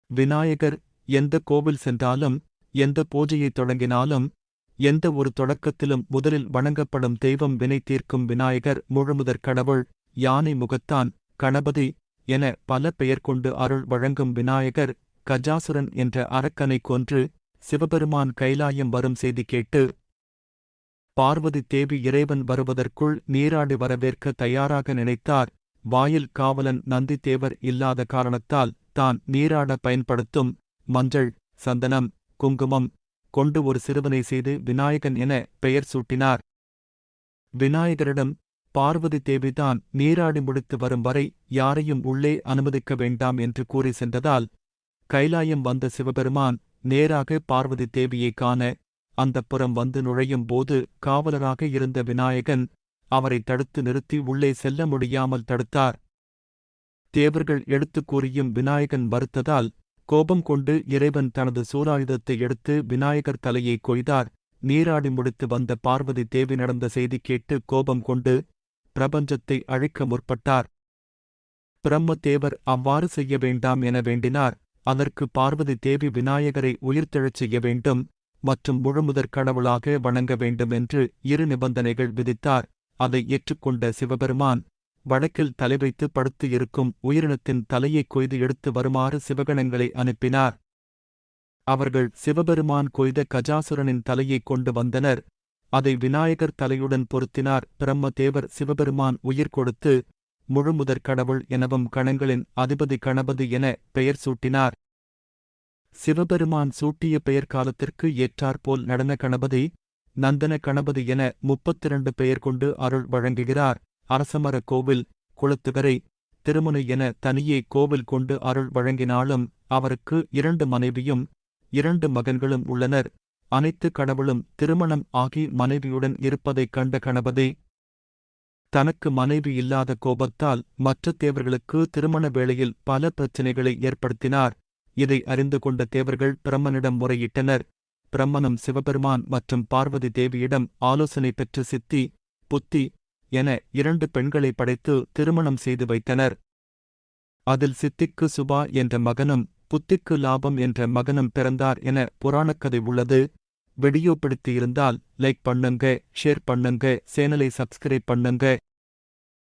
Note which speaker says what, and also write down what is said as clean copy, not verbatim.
Speaker 1: விநாயகர் எந்த கோவில் சென்றாலும், எந்த பூஜையை தொடங்கினாலும், எந்த ஒரு தொடக்கத்திலும் முதலில் வணங்கப்படும் தெய்வம் வினை தீர்க்கும் விநாயகர் முழுமுதற் கடவுள், யானை முகத்தான், கணபதி என பல பெயர் கொண்டு அருள் வழங்கும் விநாயகர், கஜாசுரன் என்ற அரக்கனை கொன்று சிவபெருமான் கைலாயம் வரும் செய்தி கேட்டு பார்வதி தேவி இறைவன் வருவதற்குள் நீராடி வரவேற்க தயாராக நினைத்தார். வாயில் காவலன் நந்தி தேவர் இல்லாத காரணத்தால் தான் நீராட பயன்படுத்தும் மஞ்சள், சந்தனம், குங்குமம் கொண்டு ஒரு சிறுவனை செய்து விநாயகன் என பெயர் சூட்டினார். விநாயகரிடம் பார்வதி தேவிதான் நீராடி முடித்து வரும் வரை யாரையும் உள்ளே அனுமதிக்க வேண்டாம் என்று கூறி சென்றதால் கைலாயம் வந்த சிவபெருமான் நேராக பார்வதி தேவியை காண அந்தப்புறம் வந்து நுழையும் போது காவலராக இருந்த விநாயகன் அவரை தடுத்து நிறுத்தி உள்ளே செல்ல முடியாமல் தடுத்தார். தேவர்கள் எடுத்துக் கூறியும் விநாயகன் மறுத்ததால் கோபம் கொண்டு இறைவன் தனது சூலாயுதத்தை எடுத்து விநாயகர் தலையை கொய்தார். நீராடி முடித்து வந்த பார்வதி தேவி நடந்த செய்தி கேட்டு கோபம் கொண்டு பிரபஞ்சத்தை அழிக்க முற்பட்டார். பிரம்மதேவர் அவ்வாறு செய்ய வேண்டாம் என வேண்டினார். அதற்கு பார்வதி தேவி விநாயகரை உயிர்த்தெழச் செய்ய வேண்டும் மற்றும் முழுமுதற் கடவுளாக வணங்க வேண்டும் என்று 2 நிபந்தனைகள் விதித்தார். அதை ஏற்றுக்கொண்ட சிவபெருமான் வடக்கில் தலைவைத்து படுத்து இருக்கும் உயிரினத்தின் தலையைக் கொய்து எடுத்து வருமாறு சிவகணங்களை அனுப்பினார். அவர்கள் சிவபெருமான் கொய்த கஜாசுரனின் தலையைக் கொண்டு வந்தனர். அதை விநாயகர் தலையுடன் பொருத்தினார். பிரம்மதேவர் சிவபெருமான் உயிர் கொடுத்து முழுமுதற் கடவுள் எனவும் கணங்களின் அதிபதி கணபதி என பெயர் சூட்டினார். சிவபெருமான் சூட்டிய பெயர் காலத்திற்கு ஏற்றாற்போல் நடன கணபதி, நந்தன கணபதி என 32 பெயர் கொண்டு அருள் வழங்குகிறார். அரசமர கோவில், குளத்துகரை, திருமுனை என தனியே கோவில் கொண்டு அருள் வழங்கினாலும் அவருக்கு 2 மனைவியும் 2 மகன்களும் உள்ளனர். அனைத்து கடவுளும் திருமணம் ஆகி மனைவியுடன் இருப்பதைக் கண்ட கணபதி தனக்கு மனைவி இல்லாத கோபத்தால் மற்ற தேவர்களுக்கு திருமண வேளையில் பல பிரச்சினைகளை ஏற்படுத்தினார். இதை அறிந்து கொண்ட தேவர்கள் பிரம்மனிடம் முறையிட்டனர். பிரம்மனும் சிவபெருமான் மற்றும் பார்வதி தேவியிடம் ஆலோசனை பெற்று சித்தி, புத்தி என 2 பெண்களை படைத்து திருமணம் செய்து வைத்தனர். அதில் சித்திக்கு சுபா என்ற மகனும் புத்திக்கு லாபம் என்ற மகனும் பிறந்தார் என புராணக்கதை உள்ளது. வீடியோ பிடித்து இருந்தால் லைக் பண்ணுங்க, ஷேர் பண்ணுங்க, சேனலை சப்ஸ்கிரைப் பண்ணுங்க.